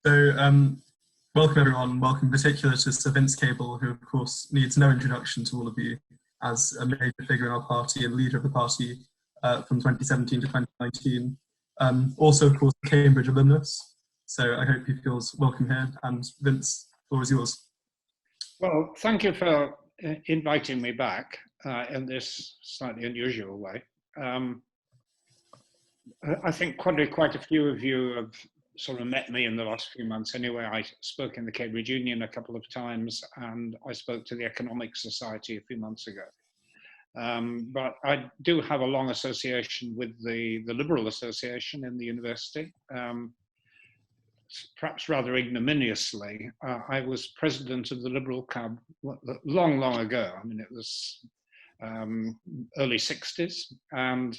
So, welcome everyone. Welcome in particular to Sir Vince Cable, who of course needs no introduction to all of you as a major figure in our party and leader of the party from 2017 to 2019. Also, of course, Cambridge alumnus. So I hope he feels welcome here. And Vince, the floor is yours. Well, thank you for inviting me back in this slightly unusual way. I think quite a few of you have sort of met me in the last few months anyway. I spoke in the Cambridge Union a couple of times, and I spoke to the Economic Society a few months ago. But I do have a long association with the Liberal Association in the university. Perhaps rather ignominiously, I was president of the Liberal Club long ago. I mean, it was early 60s. And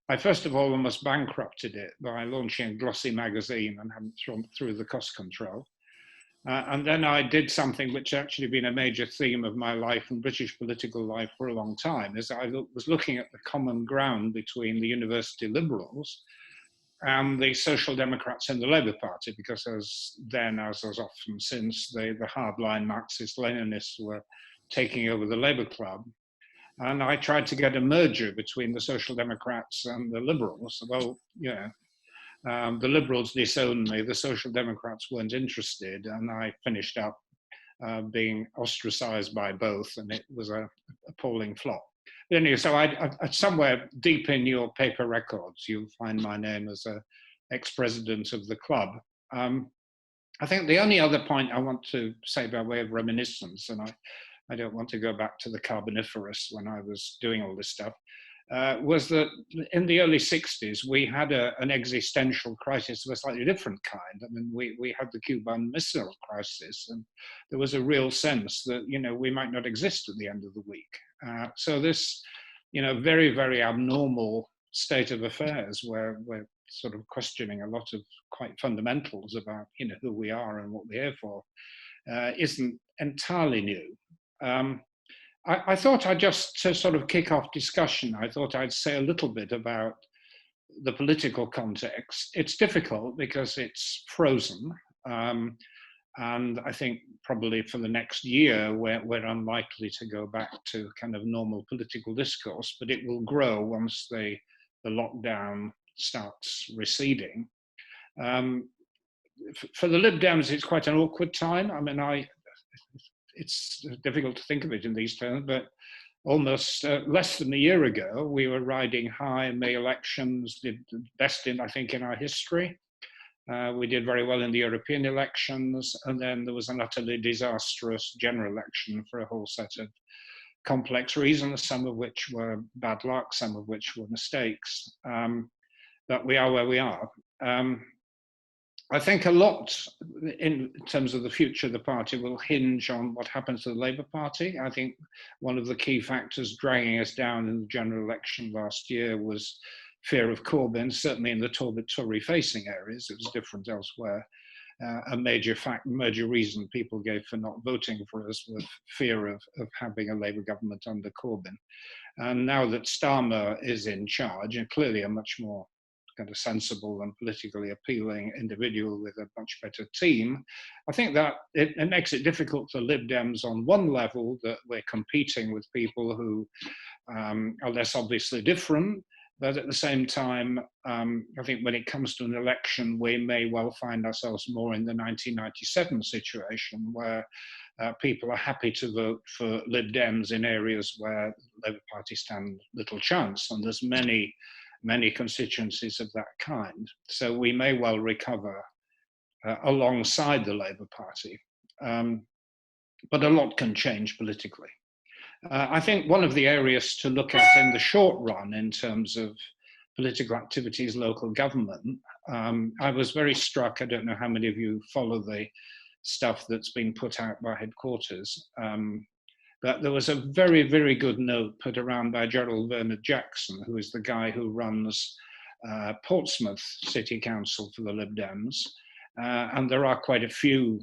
I first of all almost bankrupted it by launching a glossy magazine and having thrown through the cost control. And then I did something which actually been a major theme of my life and British political life for a long time, is I was looking at the common ground between the university liberals and the Social Democrats and the Labour Party, because as often since, the hardline Marxist-Leninists were taking over the Labour Club. And I tried to get a merger between the Social Democrats and the Liberals. Well, yeah, the Liberals disowned me, the Social Democrats weren't interested, and I finished up being ostracized by both, and it was an appalling flop. Anyway, so I somewhere deep in your paper records, you'll find my name as an ex-president of the club. I think the only other point I want to say by way of reminiscence, and I don't want to go back to the Carboniferous when I was doing all this stuff, was that in the early 60s, we had an existential crisis of a slightly different kind. I mean, we had the Cuban Missile Crisis, and there was a real sense that, we might not exist at the end of the week. So this, very, very abnormal state of affairs where we're sort of questioning a lot of quite fundamentals about, who we are and what we're here for, isn't entirely new. I thought to sort of kick off discussion, I thought I'd say a little bit about the political context. It's difficult because it's frozen. And I think probably for the next year, we're unlikely to go back to kind of normal political discourse, but it will grow once the lockdown starts receding. For the Lib Dems, it's quite an awkward time. I mean, it's difficult to think of it in these terms, but almost less than a year ago, we were riding high in the elections, did the best in our history. We did very well in the European elections, and then there was an utterly disastrous general election for a whole set of complex reasons, some of which were bad luck, some of which were mistakes. But we are where we are. I think a lot in terms of the future of the party will hinge on what happens to the Labour Party. I think one of the key factors dragging us down in the general election last year was fear of Corbyn, certainly in the Tory-facing areas. It was different elsewhere. A major reason people gave for not voting for us was fear of having a Labour government under Corbyn. And now that Starmer is in charge, and clearly a much more kind of sensible and politically appealing individual with a much better team, I think that it makes it difficult for Lib Dems on one level, that we're competing with people who are less obviously different, but at the same time, I think when it comes to an election, we may well find ourselves more in the 1997 situation where people are happy to vote for Lib Dems in areas where the Labour Party stand little chance, and there's many constituencies of that kind. So we may well recover alongside the Labour Party. But a lot can change politically. I think one of the areas to look at in the short run in terms of political activity is local government. I was very struck, I don't know how many of you follow the stuff that's been put out by headquarters, but there was a very, very good note put around by Gerald Bernard Jackson, who is the guy who runs Portsmouth City Council for the Lib Dems. And there are quite a few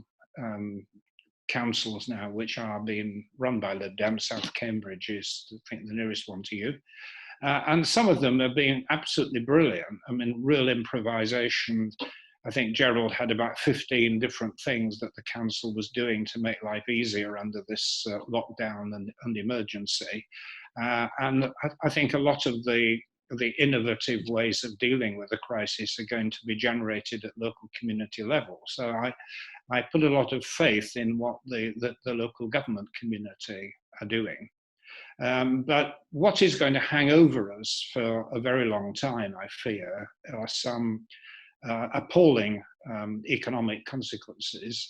councils now which are being run by Lib Dems. South Cambridge is, I think, the nearest one to you. And some of them are being absolutely brilliant. I mean, real improvisation, I think Gerald had about 15 different things that the council was doing to make life easier under this lockdown and emergency. And I think a lot of the innovative ways of dealing with the crisis are going to be generated at local community level. So I put a lot of faith in what the local government community are doing. But what is going to hang over us for a very long time, I fear, are some appalling economic consequences.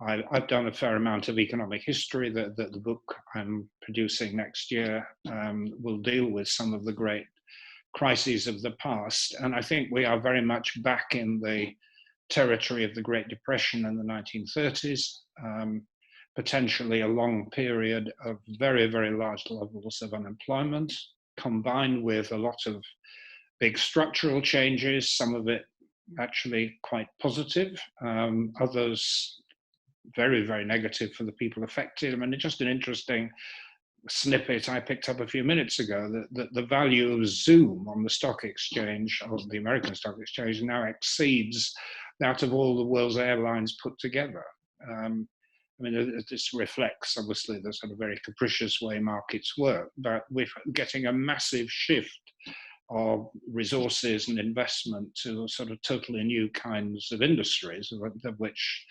I've done a fair amount of economic history. The book I'm producing next year will deal with some of the great crises of the past. And I think we are very much back in the territory of the Great Depression in the 1930s, potentially a long period of very, very large levels of unemployment, combined with a lot of big structural changes, some of it actually quite positive, others very, very negative for the people affected. I mean, it's just an interesting snippet I picked up a few minutes ago that the value of Zoom on the stock exchange, or the American stock exchange, now exceeds that of all the world's airlines put together. I mean, this reflects obviously the sort of very capricious way markets work, but we're getting a massive shift of resources and investment to sort of totally new kinds of industries, of which,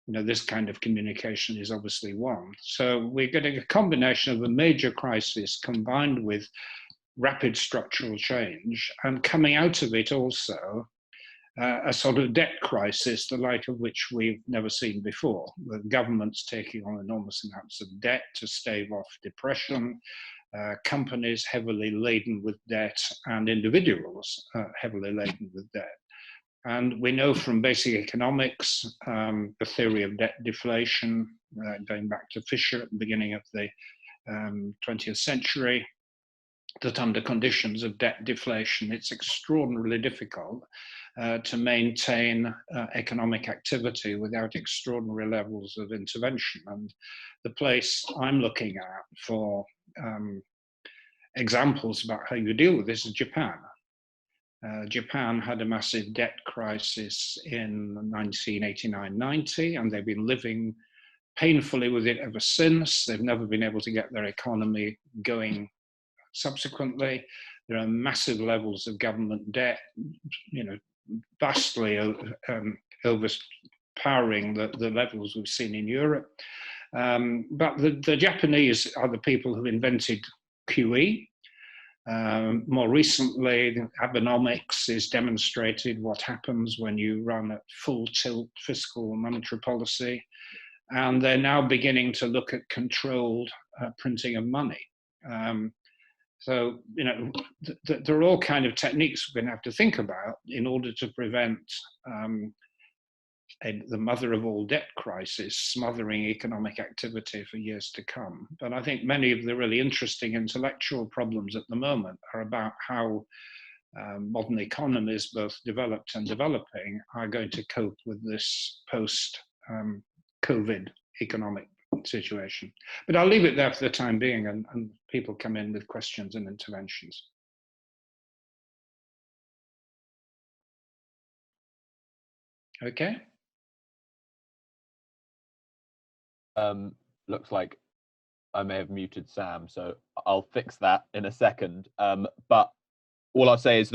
you know, this kind of communication is obviously one. So we're getting a combination of a major crisis combined with rapid structural change, and coming out of it also a sort of debt crisis, the like of which we've never seen before. The government's taking on enormous amounts of debt to stave off depression, companies heavily laden with debt, and individuals heavily laden with debt. And we know from basic economics, the theory of debt deflation, going back to Fisher at the beginning of the 20th century, that under conditions of debt deflation, it's extraordinarily difficult to maintain economic activity without extraordinary levels of intervention. And the place I'm looking at for examples about how you deal with this is Japan. Japan had a massive debt crisis in 1989-90, and they've been living painfully with it ever since. They've never been able to get their economy going subsequently. There are massive levels of government debt, you know, vastly overpowering the levels we've seen in Europe. But the Japanese are the people who invented QE. More recently, Abenomics has demonstrated what happens when you run at full tilt fiscal and monetary policy. And they're now beginning to look at controlled printing of money. So, you know, there are all kind of techniques we're going to have to think about in order to prevent the mother of all debt crisis smothering economic activity for years to come. But I think many of the really interesting intellectual problems at the moment are about how modern economies, both developed and developing, are going to cope with this post-COVID economic situation. But I'll leave it there for the time being, and people come in with questions and interventions. Okay. Looks like I may have muted Sam, so I'll fix that in a second. But all I'll say is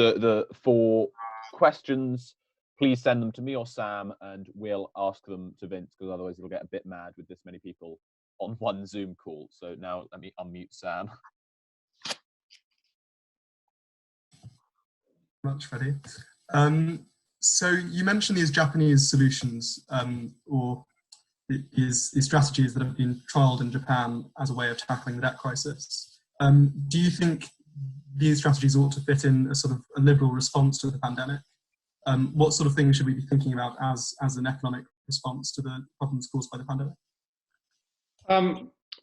for questions, please send them to me or Sam, and we'll ask them to Vince, because otherwise it'll get a bit mad with this many people on one Zoom call. So now let me unmute Sam. Much, Freddie. So you mentioned these Japanese solutions, or these strategies that have been trialled in Japan as a way of tackling the debt crisis. Do you think these strategies ought to fit in a sort of a liberal response to the pandemic? What sort of things should we be thinking about as an economic response to the problems caused by the pandemic?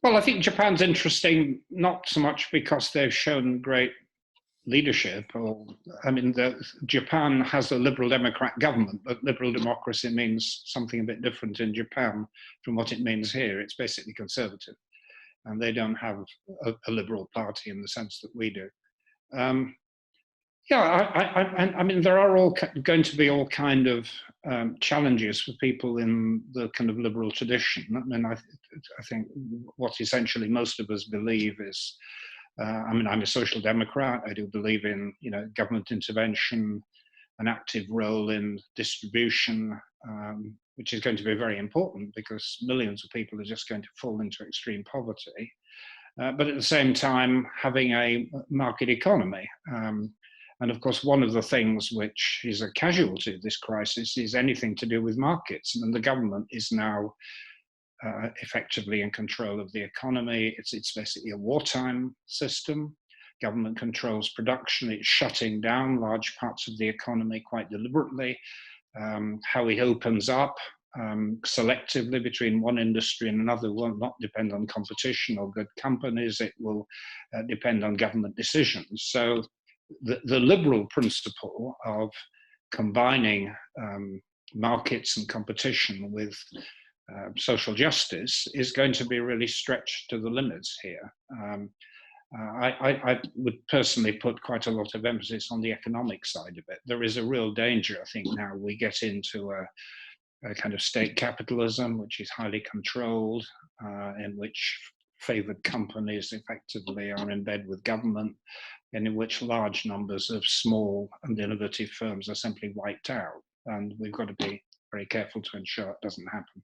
Well, I think Japan's interesting, not so much because they've shown great leadership, or I mean, Japan has a liberal democrat government, but liberal democracy means something a bit different in Japan from what it means here. It's basically conservative, and they don't have a liberal party in the sense that we do. Yeah, I mean, there are going to be all kind of challenges for people in the kind of liberal tradition. I mean, I think what essentially most of us believe is, I mean, I'm a social democrat. I do believe in, government intervention, an active role in distribution, which is going to be very important because millions of people are just going to fall into extreme poverty. But at the same time, having a market economy. And of course, one of the things which is a casualty of this crisis is anything to do with markets. And the government is now effectively in control of the economy. It's basically a wartime system. Government controls production. It's shutting down large parts of the economy quite deliberately. How it opens up selectively between one industry and another will not depend on competition or good companies. It will depend on government decisions. So the liberal principle of combining markets and competition with social justice is going to be really stretched to the limits here. I would personally put quite a lot of emphasis on the economic side of it. There is a real danger, I think, now we get into a kind of state capitalism, which is highly controlled, in which favored companies effectively are in bed with government, and in which large numbers of small and innovative firms are simply wiped out. And we've got to be very careful to ensure it doesn't happen.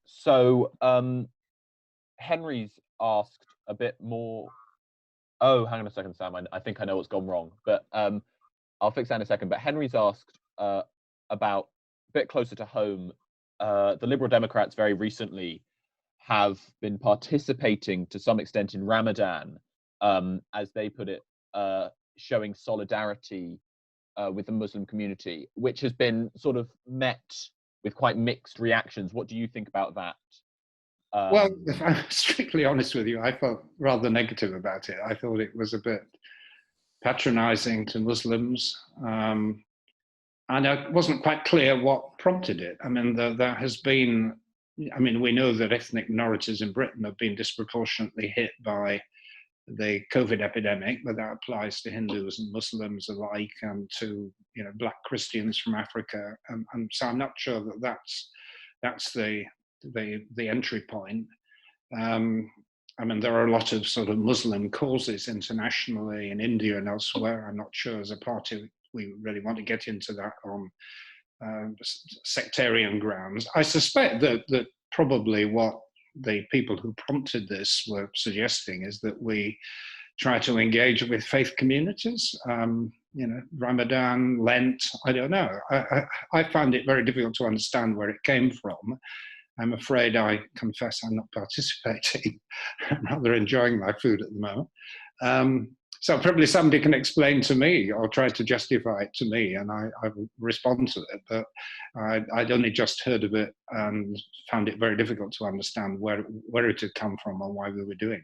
So Henry's asked a bit more. Oh, hang on a second, Sam. I think I know what's gone wrong, but I'll fix that in a second. But Henry's asked about a bit closer to home. The Liberal Democrats very recently have been participating to some extent in Ramadan, as they put it, showing solidarity with the Muslim community, which has been sort of met with quite mixed reactions. What do you think about that? Well, if I'm strictly honest with you, I felt rather negative about it. I thought it was a bit patronizing to Muslims. And it wasn't quite clear what prompted it. I mean, there has been, I mean, we know that ethnic minorities in Britain have been disproportionately hit by the COVID epidemic, but that applies to Hindus and Muslims alike, and to Black Christians from Africa. And so I'm not sure that that's the entry point. I mean, there are a lot of sort of Muslim causes internationally in India and elsewhere. I'm not sure as a party we really want to get into that on sectarian grounds. I suspect that probably what the people who prompted this were suggesting is that we try to engage with faith communities. Ramadan, Lent, I don't know. I found it very difficult to understand where it came from. I'm afraid I confess I'm not participating. I'm rather enjoying my food at the moment. So probably somebody can explain to me or try to justify it to me, and I will respond to it. But I'd only just heard of it and found it very difficult to understand where it had come from or why we were doing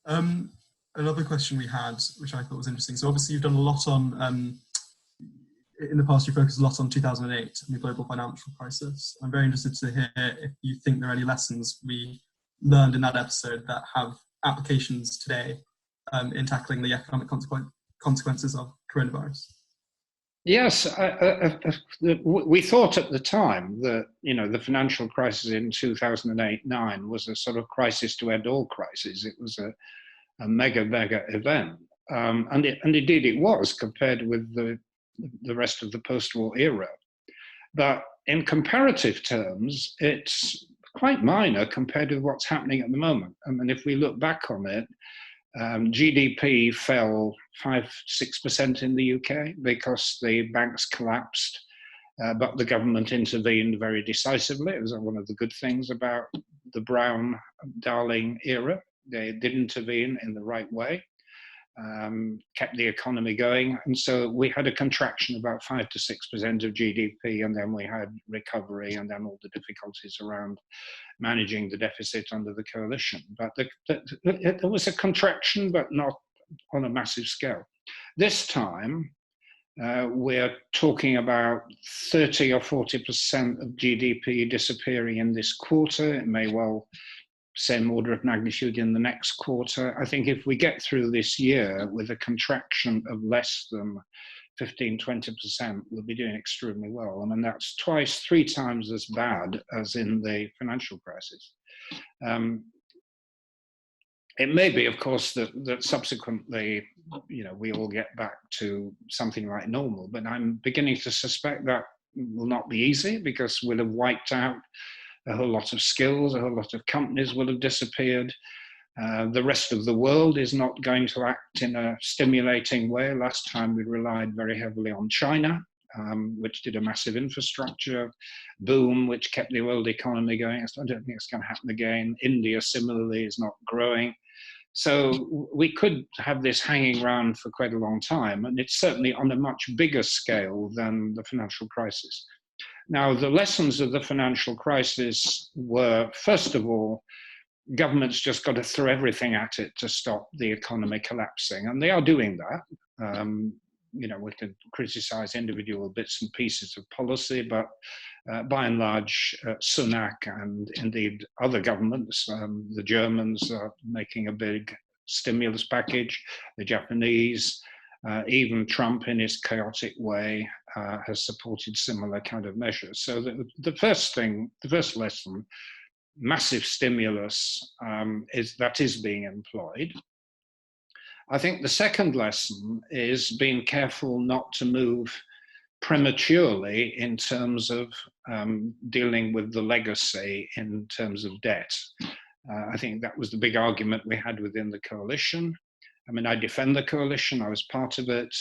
it. Another question we had, which I thought was interesting. So obviously you've done a lot on, in the past you focused a lot on 2008 and the global financial crisis. I'm very interested to hear if you think there are any lessons we learned in that episode that have applications today in tackling the economic consequences of coronavirus. Yes, we thought at the time that the financial crisis in 2008-9 was a sort of crisis to end all crises. It was a mega event, and indeed it was, compared with the rest of the post-war era. But in comparative terms, it's quite minor compared with what's happening at the moment. I mean, if we look back on it, GDP fell 5-6% in the UK because the banks collapsed, but the government intervened very decisively. It was one of the good things about the Brown-Darling era. They did intervene in the right way, kept the economy going, and so we had a contraction of about 5 to 6% of GDP, and then we had recovery, and then all the difficulties around managing the deficit under the coalition. But there was a contraction, but not on a massive scale. This time, we're talking about 30 or 40% of GDP disappearing in this quarter. It may well same order of magnitude in the next quarter. I think if we get through this year with a contraction of less than 15–20%, we'll be doing extremely well. I mean, that's twice, 3 times as bad as in the financial crisis. It may be, of course, that subsequently, we all get back to something like normal, but I'm beginning to suspect that will not be easy, because we'll have wiped out a whole lot of skills, a whole lot of companies will have disappeared. The rest of the world is not going to act in a stimulating way. Last time we relied very heavily on China, which did a massive infrastructure boom, which kept the world economy going. I don't think it's going to happen again. India similarly is not growing. So we could have this hanging around for quite a long time, and it's certainly on a much bigger scale than the financial crisis. Now, the lessons of the financial crisis were, first of all, governments just got to throw everything at it to stop the economy collapsing, and they are doing that. We could criticize individual bits and pieces of policy, but by and large, Sunak and indeed other governments, the Germans are making a big stimulus package, the Japanese, even Trump in his chaotic way has supported similar kind of measures. So the first lesson, massive stimulus is being employed. I think the second lesson is being careful not to move prematurely in terms of dealing with the legacy in terms of debt. I think that was the big argument we had within the coalition. I mean, I defend the coalition, I was part of it.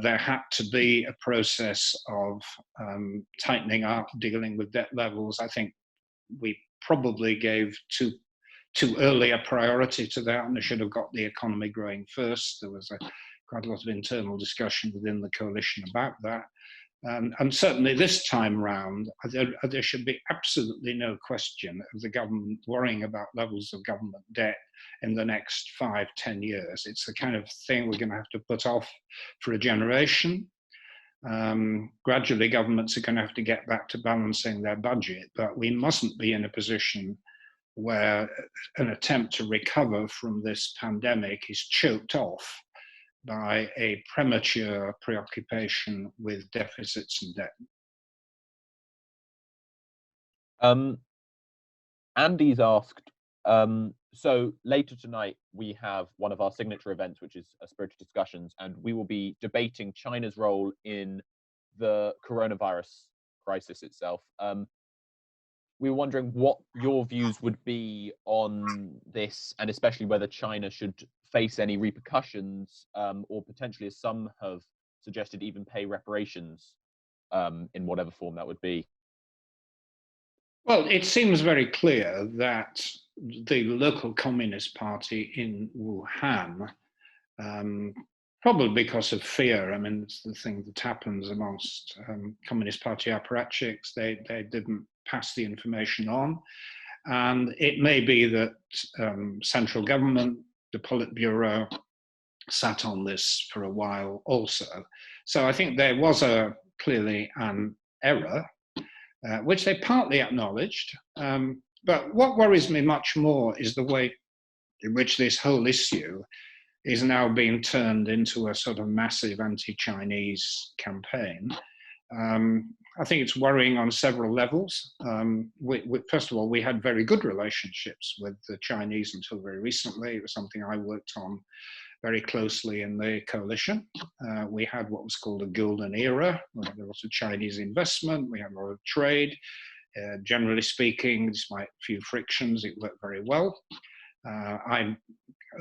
There had to be a process of tightening up, dealing with debt levels. I think we probably gave too early a priority to that, and they should have got the economy growing first. There was quite a lot of internal discussion within the coalition about that. And certainly this time round, there should be absolutely no question of the government worrying about levels of government debt in the next 5–10 years. It's the kind of thing we're going to have to put off for a generation. Gradually, governments are going to have to get back to balancing their budget, but we mustn't be in a position where an attempt to recover from this pandemic is choked off by a premature preoccupation with deficits and debt. Andy's asked, so later tonight we have one of our signature events, which is a spiritual discussions, and we will be debating China's role in the coronavirus crisis itself. We were wondering what your views would be on this, and especially whether China should face any repercussions, or potentially, as some have suggested, even pay reparations in whatever form that would be. Well, it seems very clear that the local Communist Party in Wuhan, probably because of fear, I mean, it's the thing that happens amongst Communist Party apparatchiks, they didn't pass the information on. And it may be that central government, the Politburo, sat on this for a while also. So I think there was clearly an error, which they partly acknowledged. But what worries me much more is the way in which this whole issue is now being turned into a sort of massive anti-Chinese campaign. I think it's worrying on several levels. First of all, we had very good relationships with the Chinese until very recently. It was something I worked on very closely in the coalition. We had what was called a golden era. We had lots of Chinese investment, we had a lot of trade. Generally speaking, despite a few frictions, it worked very well. I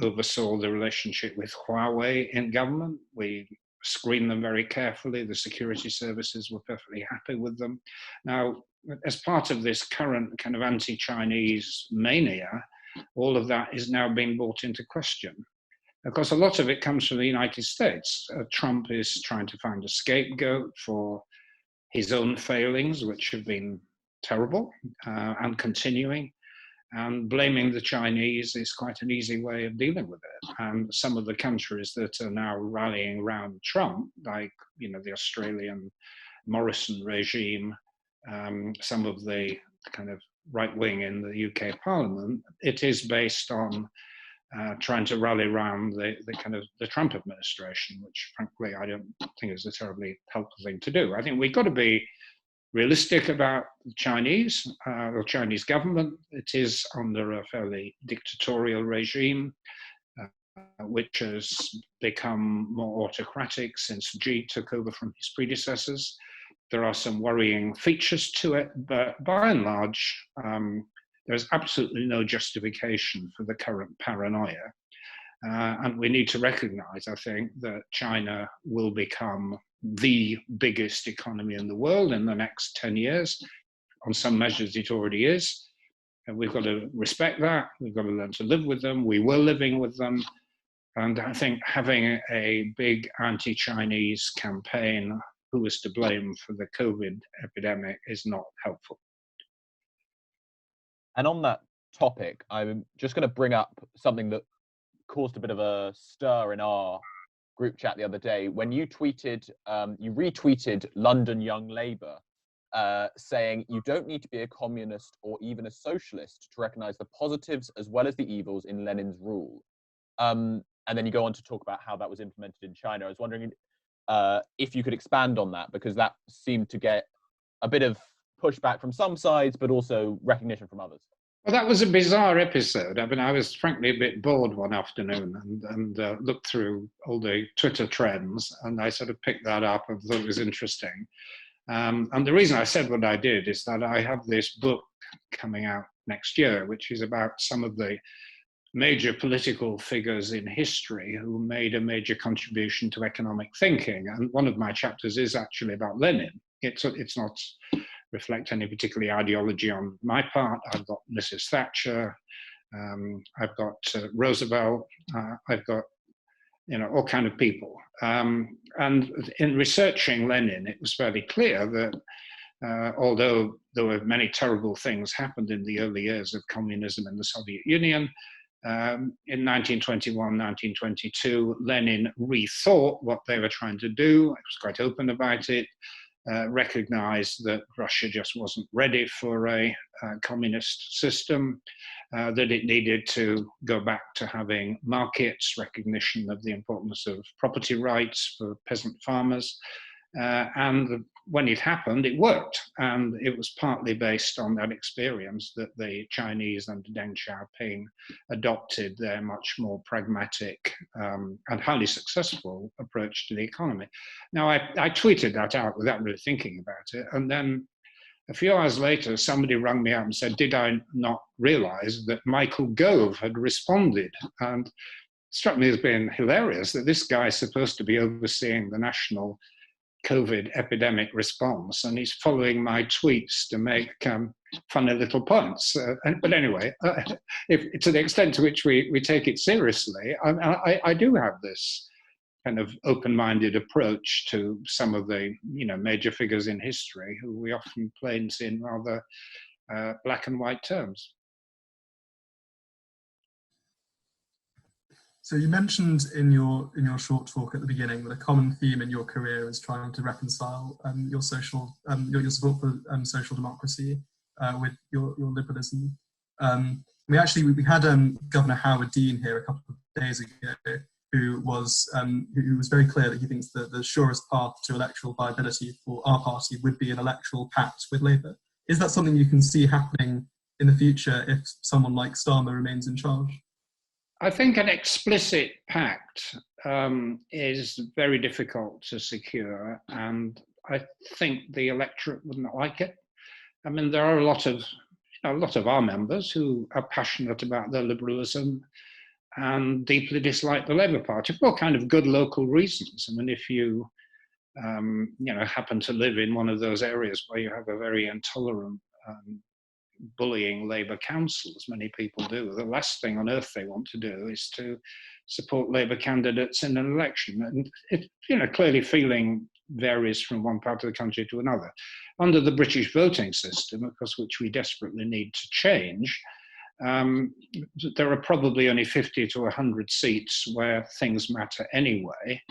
oversaw the relationship with Huawei in government. We screened them very carefully. The security services were perfectly happy with them. Now, as part of this current kind of anti-Chinese mania, all of that is now being brought into question. Of course, a lot of it comes from the United States. Trump is trying to find a scapegoat for his own failings, which have been terrible and continuing. And blaming the Chinese is quite an easy way of dealing with it. And some of the countries that are now rallying around Trump, like the Australian Morrison regime, some of the kind of right wing in the UK Parliament, it is based on trying to rally around the Trump administration, which frankly I don't think is a terribly helpful thing to do. I think we've got to be realistic about the Chinese government. It is under a fairly dictatorial regime, which has become more autocratic since Xi took over from his predecessors. There are some worrying features to it, but by and large, there's absolutely no justification for the current paranoia. And we need to recognize, I think, that China will become the biggest economy in the world in the next 10 years. On some measures, it already is. And we've got to respect that. We've got to learn to live with them. We were living with them. And I think having a big anti-Chinese campaign, who is to blame for the COVID epidemic, is not helpful. And on that topic, I'm just going to bring up something that caused a bit of a stir in our group chat the other day when you tweeted, you retweeted London Young Labour, saying you don't need to be a communist or even a socialist to recognise the positives as well as the evils in Lenin's rule. And then you go on to talk about how that was implemented in China. I was wondering if you could expand on that, because that seemed to get a bit of pushback from some sides, but also recognition from others. Well, that was a bizarre episode. I mean, I was frankly a bit bored one afternoon and looked through all the Twitter trends, and I sort of picked that up and thought it was interesting. And the reason I said what I did is that I have this book coming out next year, which is about some of the major political figures in history who made a major contribution to economic thinking. And one of my chapters is actually about Lenin. It's not reflect any particular ideology on my part. I've got Mrs. Thatcher, I've got Roosevelt, I've got all kind of people. And in researching Lenin, it was fairly clear that although there were many terrible things happened in the early years of communism in the Soviet Union, in 1921, 1922, Lenin rethought what they were trying to do. He was quite open about it. Recognized that Russia just wasn't ready for a communist system, that it needed to go back to having markets, recognition of the importance of property rights for peasant farmers. And when it happened, it worked. And it was partly based on that experience that the Chinese under Deng Xiaoping adopted their much more pragmatic and highly successful approach to the economy. Now, I tweeted that out without really thinking about it. And then a few hours later, somebody rang me up and said, did I not realize that Michael Gove had responded? And it struck me as being hilarious that this guy is supposed to be overseeing the national COVID epidemic response, and he's following my tweets to make funny little points. But anyway, to the extent to which we take it seriously, I do have this kind of open-minded approach to some of the major figures in history who we often place in rather black and white terms. So you mentioned in your short talk at the beginning that a common theme in your career is trying to reconcile your support for social democracy with your liberalism. We had Governor Howard Dean here a couple of days ago, who was very clear that he thinks that the surest path to electoral viability for our party would be an electoral pact with Labour. Is that something you can see happening in the future if someone like Starmer remains in charge? I think an explicit pact is very difficult to secure, and I think the electorate wouldn't like it. I mean, there are a lot of our members who are passionate about their liberalism and deeply dislike the Labour Party for all kind of good local reasons. I mean, if you happen to live in one of those areas where you have a very intolerant bullying Labour council, as many people do, the last thing on earth they want to do is to support Labour candidates in an election. And it, clearly feeling varies from one part of the country to another. Under the British voting system, of course, which we desperately need to change, there are probably only 50 to 100 seats where things matter anyway.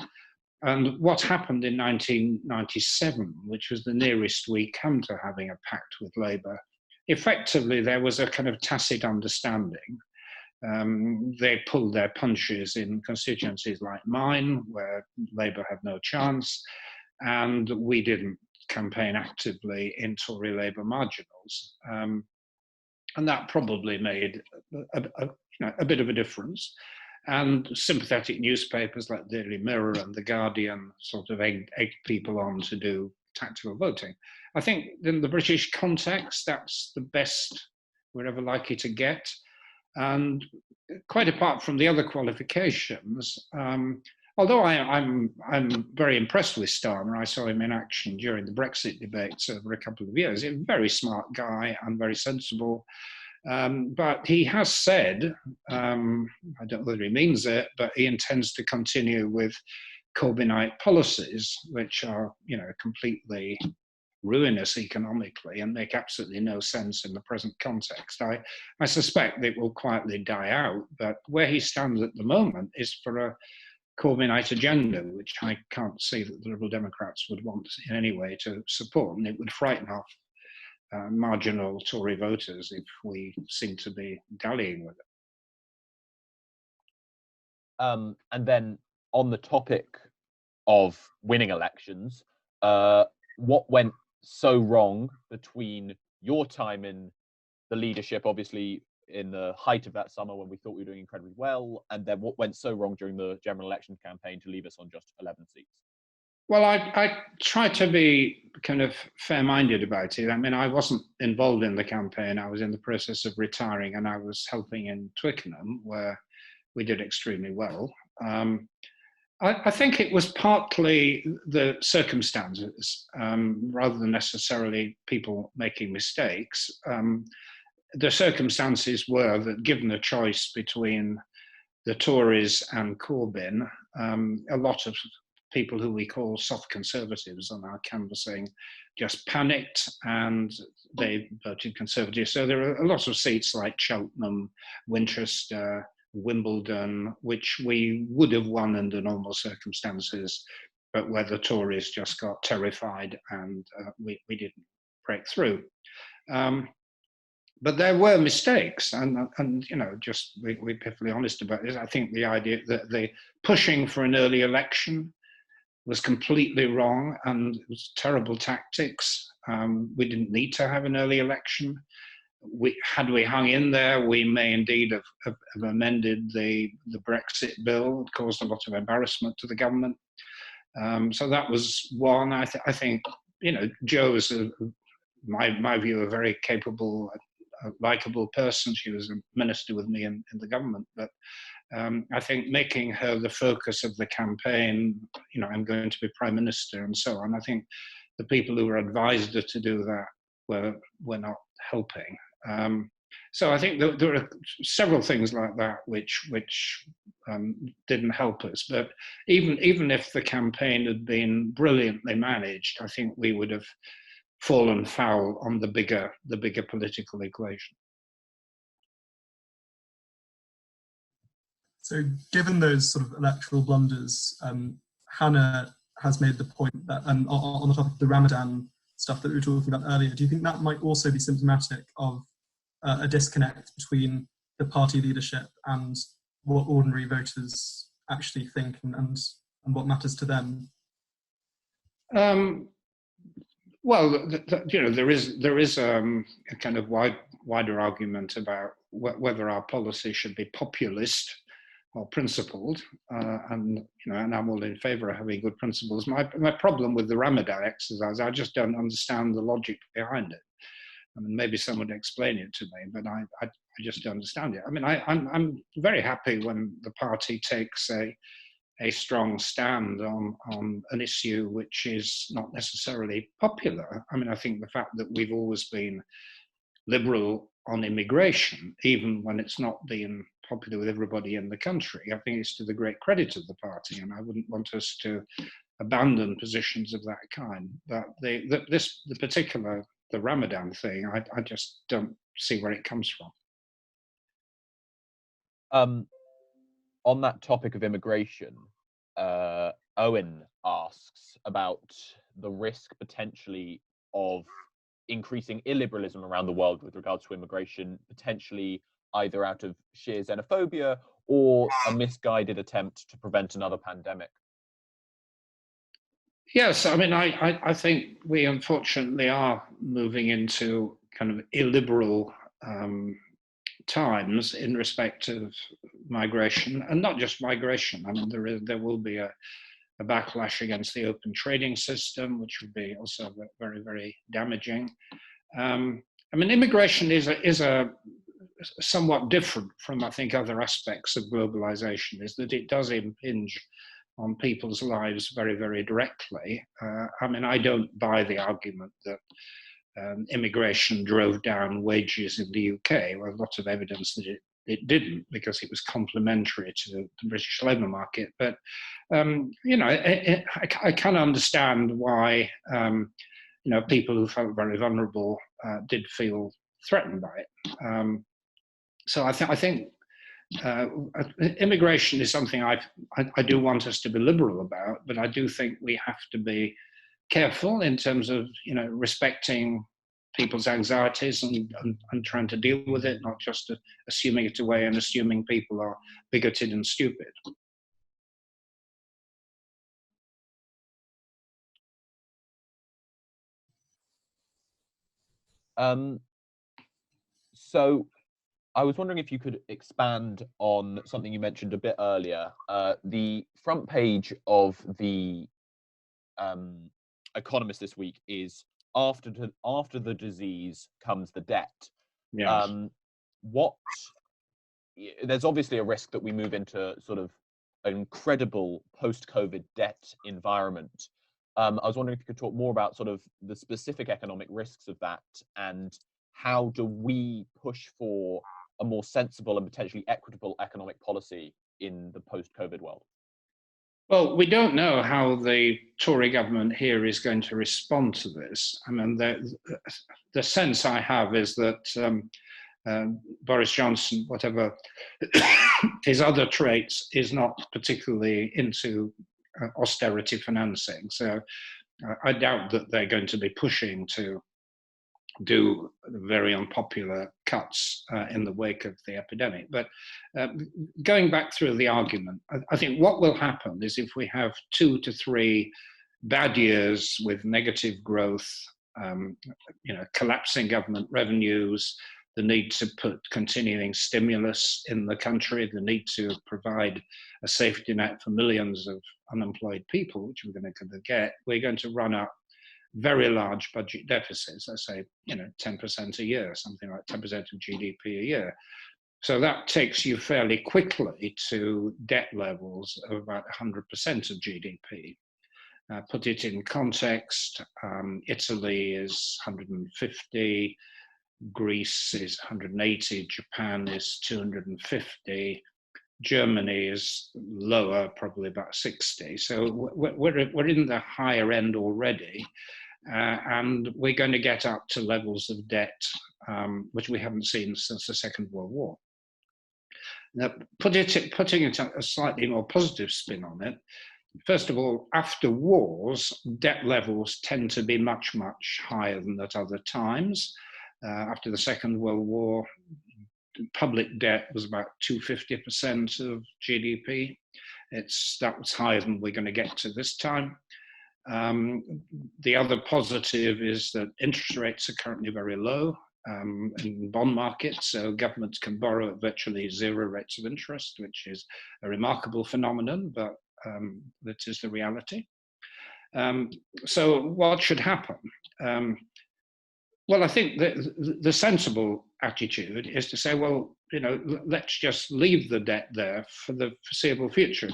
And what happened in 1997, which was the nearest we come to having a pact with Labour, effectively there was a kind of tacit understanding. They pulled their punches in constituencies like mine, where Labour had no chance, and we didn't campaign actively in Tory Labour marginals. And that probably made a bit of a difference. And sympathetic newspapers like the Daily Mirror and The Guardian sort of egged people on to do tactical voting. I think in the British context, that's the best we're ever likely to get. And quite apart from the other qualifications, although I'm very impressed with Starmer, I saw him in action during the Brexit debates over a couple of years. He's a very smart guy and very sensible. But he has said, I don't know whether he means it, but he intends to continue with Corbynite policies, which are, completely ruinous economically and make absolutely no sense in the present context. I suspect it will quietly die out, but where he stands at the moment is for a Corbynite agenda, which I can't see that the Liberal Democrats would want in any way to support, and it would frighten off marginal Tory voters if we seem to be dallying with it. And then on the topic of winning elections, what went so wrong between your time in the leadership, obviously in the height of that summer when we thought we were doing incredibly well, and then what went so wrong during the general election campaign to leave us on just 11 seats? Well, I tried to be kind of fair-minded about it. I mean, I wasn't involved in the campaign. I was in the process of retiring, and I was helping in Twickenham, where we did extremely well. I think it was partly the circumstances, rather than necessarily people making mistakes. The circumstances were that given a choice between the Tories and Corbyn, a lot of people who we call soft conservatives on our canvassing just panicked and they voted Conservative. So there are a lot of seats like Cheltenham, Winchester, Wimbledon, which we would have won under normal circumstances, but where the Tories just got terrified and we didn't break through. But there were mistakes, and just we're perfectly honest about this. I think the idea that the pushing for an early election was completely wrong and it was terrible tactics. We didn't need to have an early election. Had we hung in there, we may indeed have amended the Brexit bill. It caused a lot of embarrassment to the government. So that was one. I think Jo is, my view, a very capable, likable person. She was a minister with me in the government, but I think making her the focus of the campaign, I'm going to be Prime Minister and so on, I think the people who were advised her to do that were not helping. So I think there are several things like that which didn't help us. But even if the campaign had been brilliantly managed, I think we would have fallen foul on the bigger political equation. So given those sort of electoral blunders, Hannah has made the point that on the topic of the Ramadan stuff that we were talking about earlier, do you think that might also be symptomatic of a disconnect between the party leadership and what ordinary voters actually think and what matters to them? Well, there is a kind of wider argument about whether our policy should be populist or principled, and I'm all in favour of having good principles. My problem with the Ramadan exercise, I just don't understand the logic behind it. I mean, maybe someone would explain it to me, but I just don't understand it. I mean, I'm very happy when the party takes a strong stand on an issue which is not necessarily popular. I mean, I think the fact that we've always been liberal on immigration, even when it's not been popular with everybody in the country, I think it's to the great credit of the party, and I wouldn't want us to abandon positions of that kind. But the Ramadan thing, I just don't see where it comes from. On that topic of immigration, Owen asks about the risk potentially of increasing illiberalism around the world with regards to immigration, potentially either out of sheer xenophobia or a misguided attempt to prevent another pandemic. Yes, I mean, I think we unfortunately are moving into kind of illiberal times in respect of migration, and not just migration. I mean, there will be a backlash against the open trading system, which would be also very, very damaging. I mean, immigration is a somewhat different from, I think, other aspects of globalization, is that it does impinge on people's lives very, very directly. I mean, I don't buy the argument that immigration drove down wages in the UK. Well, lots of evidence that it didn't, because it was complementary to the British labour market. But, you know, I can understand why, you know, people who felt very vulnerable did feel threatened by it. So I think immigration is something I do want us to be liberal about, but I do think we have to be careful in terms of, you know, respecting people's anxieties and trying to deal with it, not just assuming it away and assuming people are bigoted and stupid. So I was wondering if you could expand on something you mentioned a bit earlier. The front page of the Economist this week is after the disease comes the debt. Yes. There's obviously a risk that we move into sort of an incredible post-COVID debt environment. I was wondering if you could talk more about sort of the specific economic risks of that, and how do we push for a more sensible and potentially equitable economic policy in the post-COVID world? Well, we don't know how the Tory government here is going to respond to this. I mean, the sense I have is that Boris Johnson, whatever his other traits, is not particularly into austerity financing. So I doubt that they're going to be pushing to do very unpopular cuts in the wake of the epidemic. But going back through the argument, I think what will happen is, if we have 2 to 3 bad years with negative growth, you know, collapsing government revenues, the need to put continuing stimulus in the country, the need to provide a safety net for millions of unemployed people, which we're going to get, we're going to run up very large budget deficits. I say, you know, 10% a year, something like 10% of GDP a year. So that takes you fairly quickly to debt levels of about 100% of GDP. Put it in context, Italy is 150, Greece is 180, Japan is 250, Germany is lower, probably about 60. So we're in the higher end already, and we're going to get up to levels of debt which we haven't seen since the Second World War. Now, putting it a slightly more positive spin on it, first of all, after wars, debt levels tend to be much, much higher than at other times. After the Second World War, public debt was about 250% of GDP. That was higher than we're going to get to this time. The other positive is that interest rates are currently very low in bond markets, so governments can borrow at virtually 0 rates of interest, which is a remarkable phenomenon, but that is the reality. So what should happen? Well, I think the sensible attitude is to say, well, you know, let's just leave the debt there for the foreseeable future.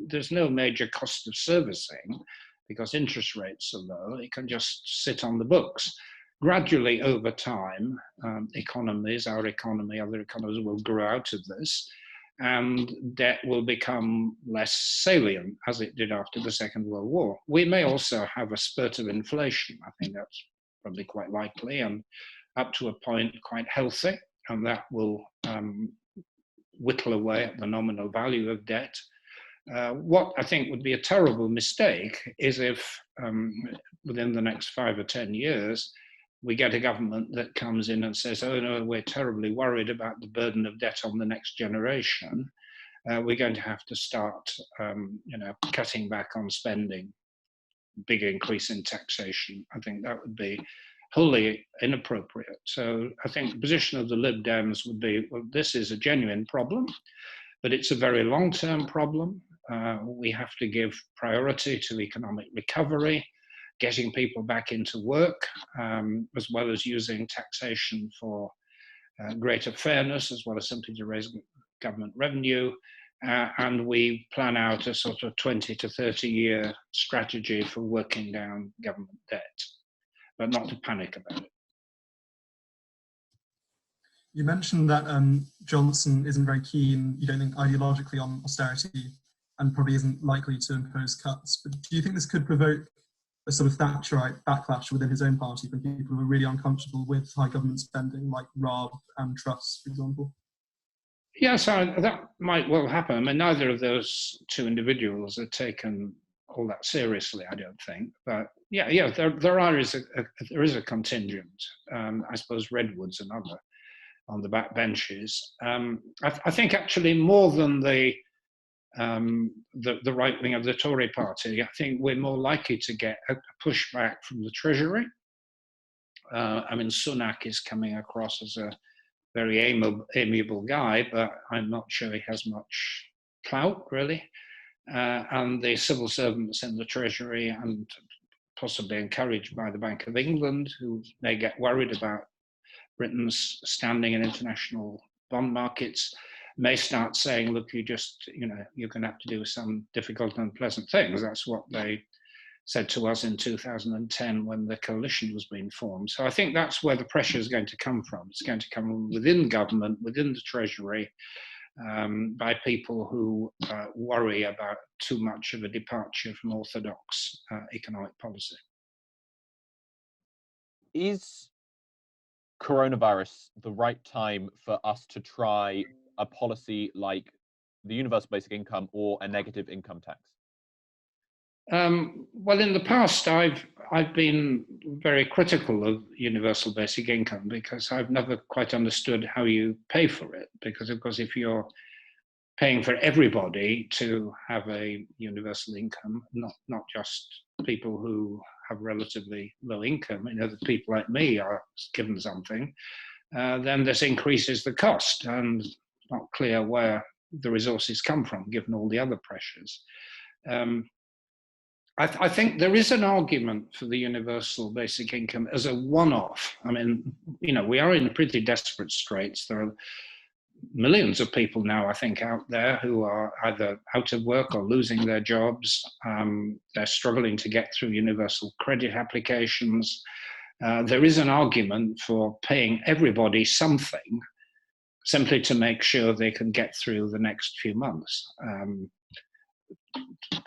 There's no major cost of servicing because interest rates are low. It can just sit on the books. Gradually, over time, economies, our economy, other economies will grow out of this, and debt will become less salient, as it did after the Second World War. We may also have a spurt of inflation. I think that's probably quite likely, and up to a point quite healthy, and that will whittle away at the nominal value of debt. What I think would be a terrible mistake is if within the next 5 or 10 years, we get a government that comes in and says, oh no, we're terribly worried about the burden of debt on the next generation. We're going to have to start cutting back on spending, big increase in taxation. I think that would be wholly inappropriate. So I think the position of the Lib Dems would be, well, this is a genuine problem, but it's a very long-term problem. We have to give priority to economic recovery, getting people back into work, as well as using taxation for greater fairness, as well as simply to raise government revenue. And we plan out a sort of 20 to 30 year strategy for working down government debt, but not to panic about it. You mentioned that Johnson isn't very keen, you don't think, ideologically on austerity and probably isn't likely to impose cuts. But do you think this could provoke a sort of Thatcherite backlash within his own party from people who are really uncomfortable with high government spending, like Raab and Truss, for example? Yes, that might well happen. I mean, neither of those two individuals are taken all that seriously, I don't think. But yeah, there is a contingent. I suppose Redwood's another on the back benches. I think actually more than the right wing of the Tory party, I think we're more likely to get a pushback from the Treasury. I mean, Sunak is coming across as a very amiable guy, but I'm not sure he has much clout, really. And the civil servants in the Treasury, and possibly encouraged by the Bank of England, who may get worried about Britain's standing in international bond markets, may start saying, look, you're going to have to do some difficult and unpleasant things. That's what they said to us in 2010 when the coalition was being formed. So I think that's where the pressure is going to come from. It's going to come from within government, within the Treasury, by people who worry about too much of a departure from orthodox economic policy. Is coronavirus the right time for us to try a policy like the universal basic income or a negative income tax? Well, in the past, I've been very critical of universal basic income because I've never quite understood how you pay for it. Because, of course, if you're paying for everybody to have a universal income, not just people who have relatively low income, that people like me are given something, then this increases the cost, and it's not clear where the resources come from, given all the other pressures. I think there is an argument for the universal basic income as a one-off. I mean, we are in pretty desperate straits. There are millions of people now, I think, out there who are either out of work or losing their jobs. They're struggling to get through universal credit applications. There is an argument for paying everybody something simply to make sure they can get through the next few months.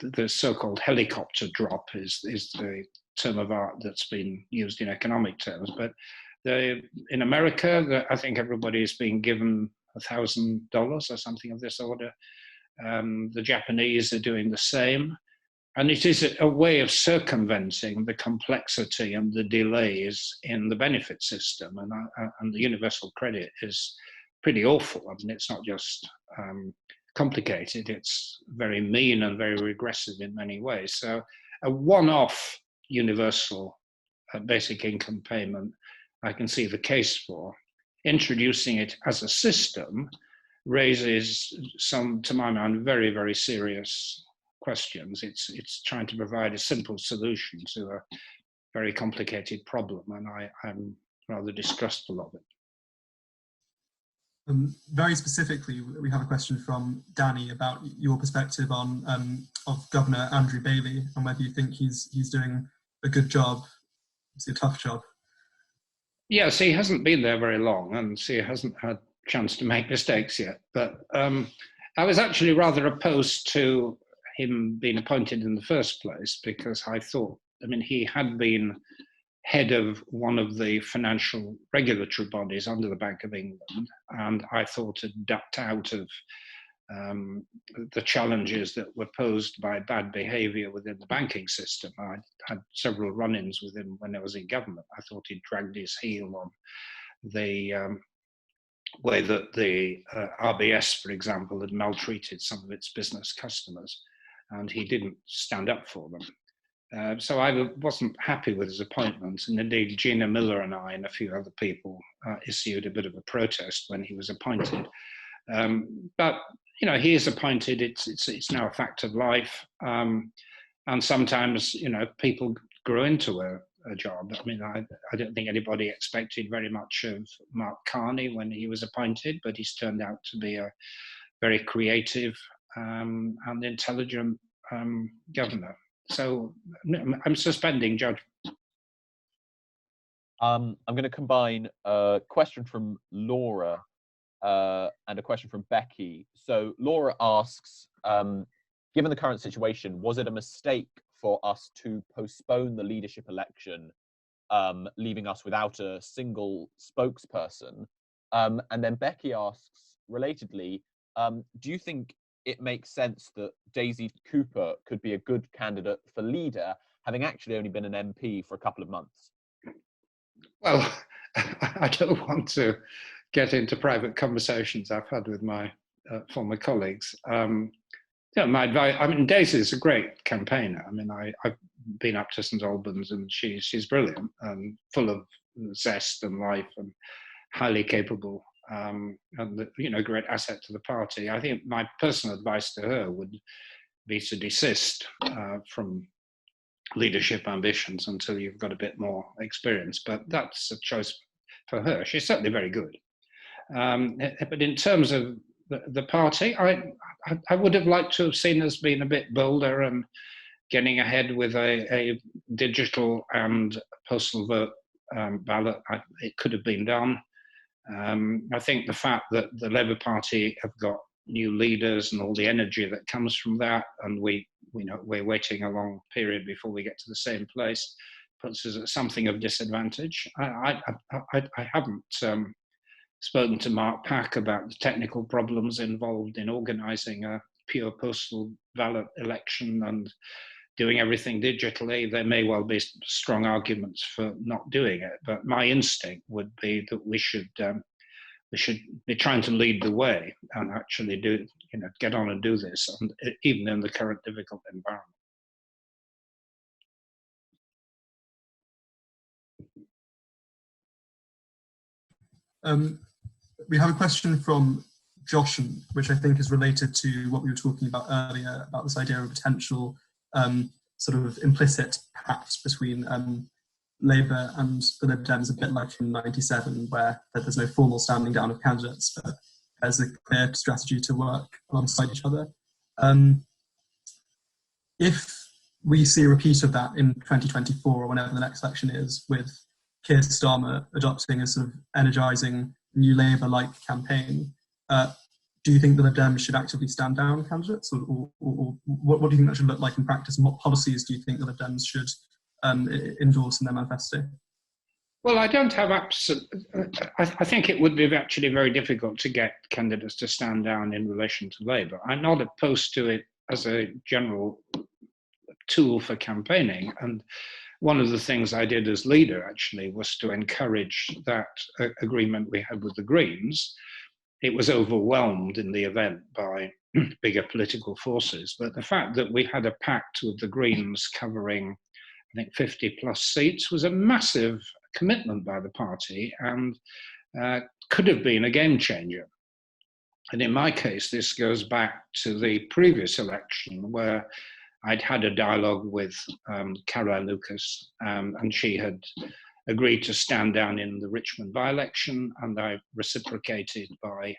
The so-called helicopter drop is the term of art that's been used in economic terms. But in America, I think everybody is being given $1,000 or something of this order. The Japanese are doing the same. And it is a way of circumventing the complexity and the delays in the benefit system. And the universal credit is pretty awful. I mean, it's not just complicated, it's very mean and very regressive in many ways. So a one-off universal basic income payment, I can see the case for. Introducing it as a system raises some, to my mind, very, very serious questions. It's trying to provide a simple solution to a very complicated problem, and I'm rather distrustful of it. Very specifically, we have a question from Danny about your perspective on of Governor Andrew Bailey and whether you think he's doing a good job. It's a tough job. Yes, he hasn't been there very long, and so he hasn't had a chance to make mistakes yet. But I was actually rather opposed to him being appointed in the first place because I thought, he had been head of one of the financial regulatory bodies under the Bank of England, and I thought had ducked out of the challenges that were posed by bad behaviour within the banking system. I had several run-ins with him when I was in government. I thought he'd dragged his heel on the way that the RBS, for example, had maltreated some of its business customers, and he didn't stand up for them. So I wasn't happy with his appointment, and indeed Gina Miller and I and a few other people issued a bit of a protest when he was appointed. But you know, he is appointed. It's now a fact of life, and sometimes you know people grow into a job. I mean, I don't think anybody expected very much of Mark Carney when he was appointed, but he's turned out to be a very creative and intelligent governor. So I'm suspending judgment. I'm going to combine a question from Laura and a question from Becky. So Laura asks, given the current situation, was it a mistake for us to postpone the leadership election, leaving us without a single spokesperson? And then Becky asks, relatedly, do you think it makes sense that Daisy Cooper could be a good candidate for leader, having actually only been an MP for a couple of months? Well, I don't want to get into private conversations I've had with my former colleagues. Yeah, my advice, I mean, Daisy is a great campaigner. I mean, I've been up to St Albans and she's brilliant and full of zest and life and highly capable and, you know, great asset to the party. I think my personal advice to her would be to desist from leadership ambitions until you've got a bit more experience. But that's a choice for her. She's certainly very good. But in terms of the party, I would have liked to have seen us being a bit bolder and getting ahead with a digital and postal vote ballot. It could have been done. I think the fact that the Labour Party have got new leaders and all the energy that comes from that, and we're waiting a long period before we get to the same place, puts us at something of disadvantage. I haven't spoken to Mark Pack about the technical problems involved in organising a pure postal ballot election and doing everything digitally. There may well be strong arguments for not doing it, but my instinct would be that we should be trying to lead the way and actually get on and do this, even in the current difficult environment. We have a question from Josh, which I think is related to what we were talking about earlier, about this idea of a potential sort of implicit pact between Labour and the Lib Dems, a bit like in '97, where there's no formal standing down of candidates, but there's a clear strategy to work alongside each other. If we see a repeat of that in 2024 or whenever the next election is, with Keir Starmer adopting a sort of energising new Labour-like campaign, do you think the Lib Dems should actively stand down candidates, or what do you think that should look like in practice, and what policies do you think the Lib Dems should endorse in their manifesto? Well, I don't have I think it would be actually very difficult to get candidates to stand down in relation to Labour. I'm not opposed to it as a general tool for campaigning, and one of the things I did as leader actually was to encourage that agreement we had with the Greens. It was overwhelmed in the event by bigger political forces, but the fact that we had a pact with the Greens covering, I think, 50 plus seats was a massive commitment by the party and could have been a game changer. And in my case, this goes back to the previous election where I'd had a dialogue with Caroline Lucas, and she had agreed to stand down in the Richmond by-election, and I reciprocated by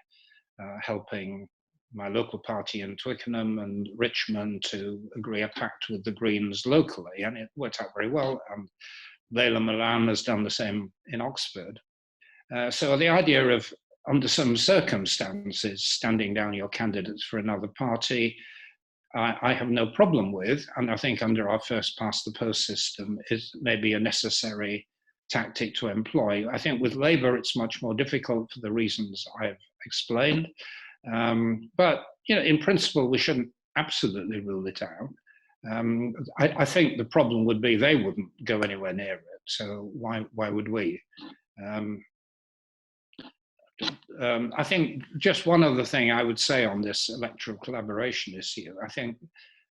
helping my local party in Twickenham and Richmond to agree a pact with the Greens locally, and it worked out very well. And Leila Milan has done the same in Oxford. So the idea of, under some circumstances, standing down your candidates for another party, I have no problem with, and I think under our first past the post system is maybe a necessary tactic to employ. I think with Labour, it's much more difficult for the reasons I've explained. But in principle, we shouldn't absolutely rule it out. I think the problem would be they wouldn't go anywhere near it. So why would we? I think just one other thing I would say on this electoral collaboration issue. I think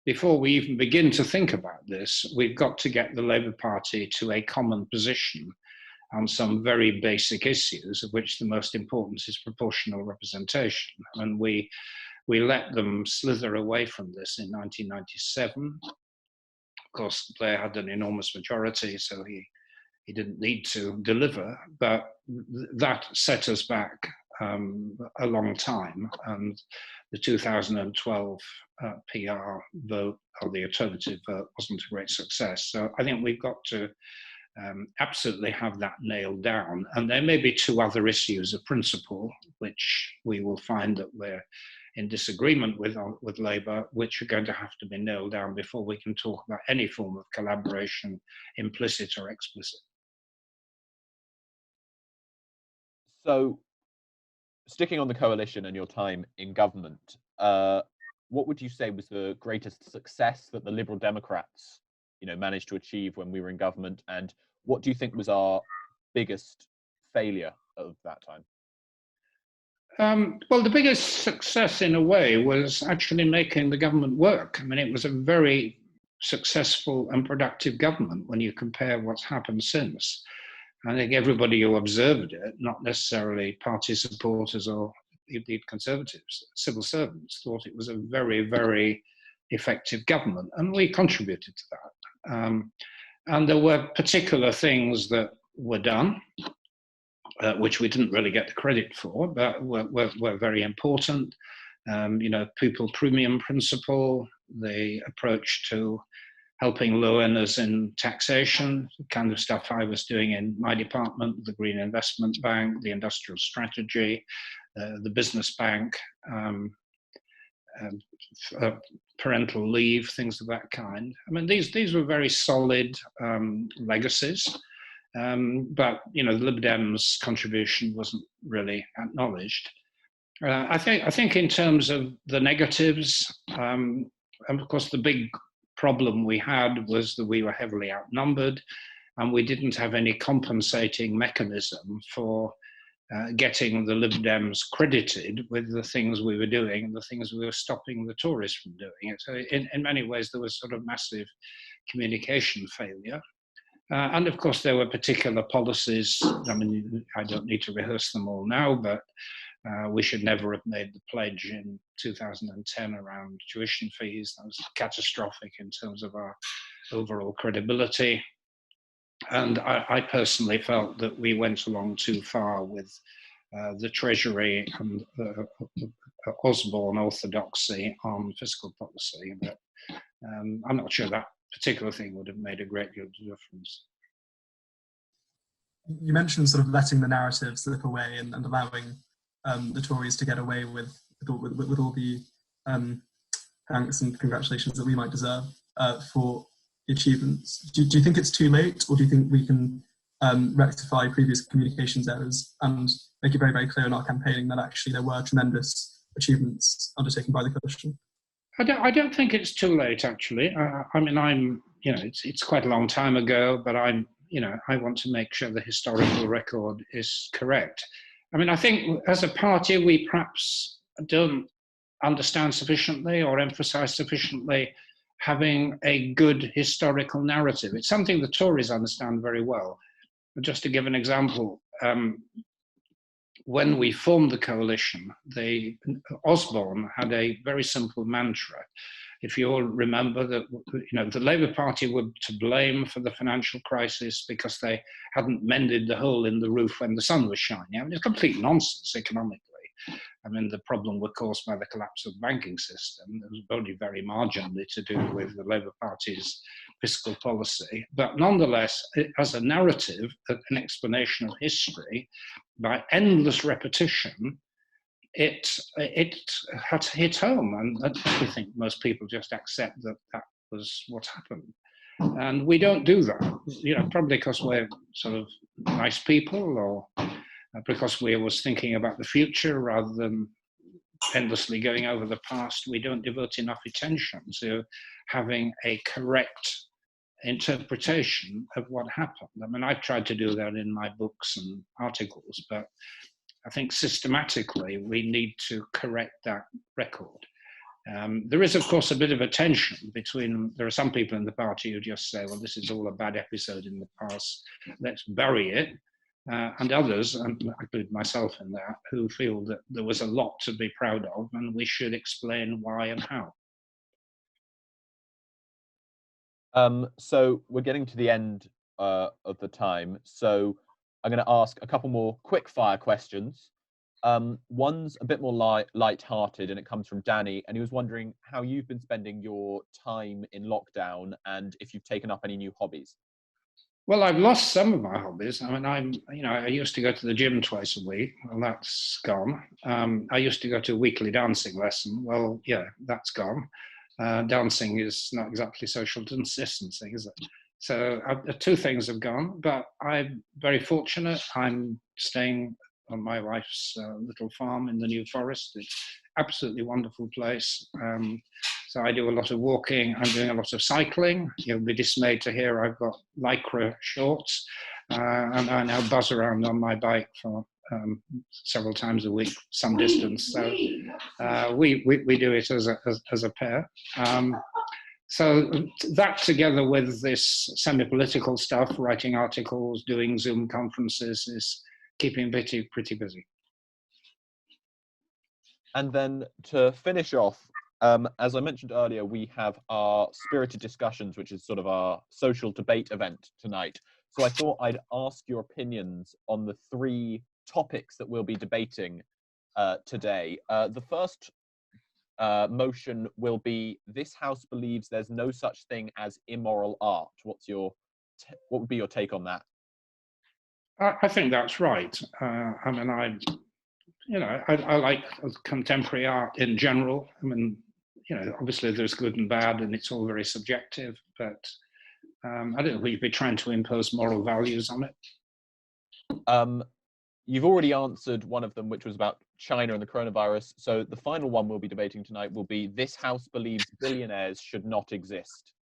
before we even begin to think about this, we've got to get the Labour Party to a common position on some very basic issues, of which the most important is proportional representation. And we let them slither away from this in 1997. Of course, Blair had an enormous majority, so he didn't need to deliver, but that set us back a long time. And the 2012 PR vote, or the alternative vote, wasn't a great success. So I think we've got to absolutely have that nailed down. And there may be two other issues of principle, which we will find that we're in disagreement with Labour, which are going to have to be nailed down before we can talk about any form of collaboration, implicit or explicit. So, sticking on the coalition and your time in government, what would you say was the greatest success that the Liberal Democrats, managed to achieve when we were in government, and what do you think was our biggest failure of that time? Well, the biggest success in a way was actually making the government work. I mean, it was a very successful and productive government when you compare what's happened since. I think everybody who observed it, not necessarily party supporters or indeed Conservatives, civil servants, thought it was a very, very effective government, and we contributed to that. And there were particular things that were done, which we didn't really get the credit for, but were very important. Pupil premium principle, the approach to helping low earners in taxation, the kind of stuff I was doing in my department, the Green Investment Bank, the industrial strategy, the business bank, parental leave, things of that kind. I mean, these were very solid legacies, but the Lib Dems' contribution wasn't really acknowledged. I think in terms of the negatives, and of course the big problem we had was that we were heavily outnumbered, and we didn't have any compensating mechanism for getting the Lib Dems credited with the things we were doing and the things we were stopping the Tories from doing. So in many ways, there was sort of massive communication failure. And of course, there were particular policies. I mean, I don't need to rehearse them all now, but we should never have made the pledge in 2010 around tuition fees. That was catastrophic in terms of our overall credibility. And I personally felt that we went along too far with the Treasury and Osborne orthodoxy on fiscal policy. But I'm not sure that particular thing would have made a great deal of difference. You mentioned sort of letting the narrative slip away and allowing the Tories to get away with all the thanks and congratulations that we might deserve for the achievements. Do you think it's too late, or do you think we can rectify previous communications errors and make it very, very clear in our campaigning that actually there were tremendous achievements undertaken by the coalition? I don't think it's too late, actually. I mean, it's quite a long time ago, but I want to make sure the historical record is correct. I mean, I think as a party, we perhaps don't understand sufficiently or emphasize sufficiently having a good historical narrative. It's something the Tories understand very well. Just to give an example, when we formed the coalition, Osborne had a very simple mantra. If you all remember that, the Labour Party were to blame for the financial crisis because they hadn't mended the hole in the roof when the sun was shining. I mean, it's complete nonsense economically. I mean, the problem was caused by the collapse of the banking system. It was only very marginally to do with the Labour Party's fiscal policy. But nonetheless, as a narrative, an explanation of history, by endless repetition, it had hit home. And I think most people just accept that that was what happened. And we don't do that, probably because we're sort of nice people, or because we was thinking about the future rather than endlessly going over the past. We don't devote enough attention to having a correct interpretation of what happened. I mean, I've tried to do that in my books and articles, but I think systematically we need to correct that record. There is, of course, a bit of a tension between, there are some people in the party who just say, well, this is all a bad episode in the past, let's bury it. And others, and I include myself in that, who feel that there was a lot to be proud of and we should explain why and how. So we're getting to the end of the time. So I'm going to ask a couple more quick fire questions. One's a bit more light-hearted, and it comes from Danny, and he was wondering how you've been spending your time in lockdown and if you've taken up any new hobbies. Well, I've lost some of my hobbies. I mean, I used to go to the gym twice a week. Well, that's gone. I used to go to a weekly dancing lesson. Well, yeah, that's gone. Dancing is not exactly social distancing, is it? So two things have gone, but I'm very fortunate. I'm staying on my wife's little farm in the New Forest. It's absolutely wonderful place. So I do a lot of walking. I'm doing a lot of cycling. You'll be dismayed to hear I've got Lycra shorts, and I now buzz around on my bike for several times a week, some distance. So we do it as a pair. So that, together with this semi-political stuff, writing articles, doing Zoom conferences, is keeping pretty busy. And then to finish off, as I mentioned earlier, we have our Spirited Discussions, which is sort of our social debate event tonight. So I thought I'd ask your opinions on the three topics that we'll be debating today. The first motion will be, this House believes there's no such thing as immoral art. What would be your take on that? I think that's right. I mean, I like contemporary art in general. I mean, obviously there's good and bad, and it's all very subjective. But I don't think we'd be trying to impose moral values on it. You've already answered one of them, which was about China and the coronavirus. So the final one we'll be debating tonight will be, this House believes billionaires should not exist.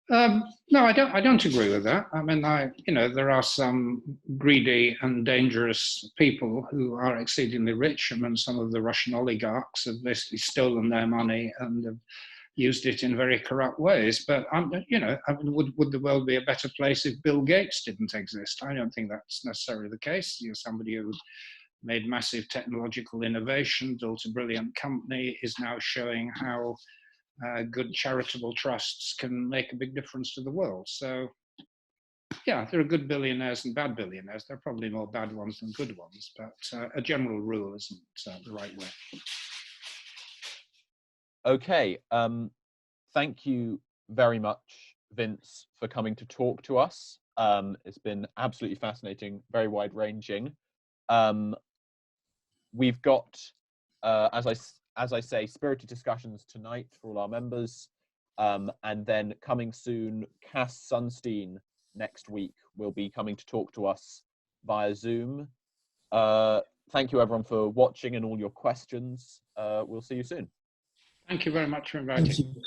No, I don't agree with that. I mean, there are some greedy and dangerous people who are exceedingly rich. I mean, some of the Russian oligarchs have basically stolen their money and have used it in very corrupt ways. But would the world be a better place if Bill Gates didn't exist? I don't think that's necessarily the case. You're somebody who made massive technological innovation, built a brilliant company, is now showing how good charitable trusts can make a big difference to the world. So, yeah, there are good billionaires and bad billionaires. There are probably more bad ones than good ones, but a general rule isn't the right way. Okay, thank you very much, Vince, for coming to talk to us. It's been absolutely fascinating, very wide-ranging. We've got, as I say, Spirited Discussions tonight for all our members, and then coming soon, Cass Sunstein next week will be coming to talk to us via Zoom. Thank you, everyone, for watching and all your questions. We'll see you soon. Thank you very much for inviting me.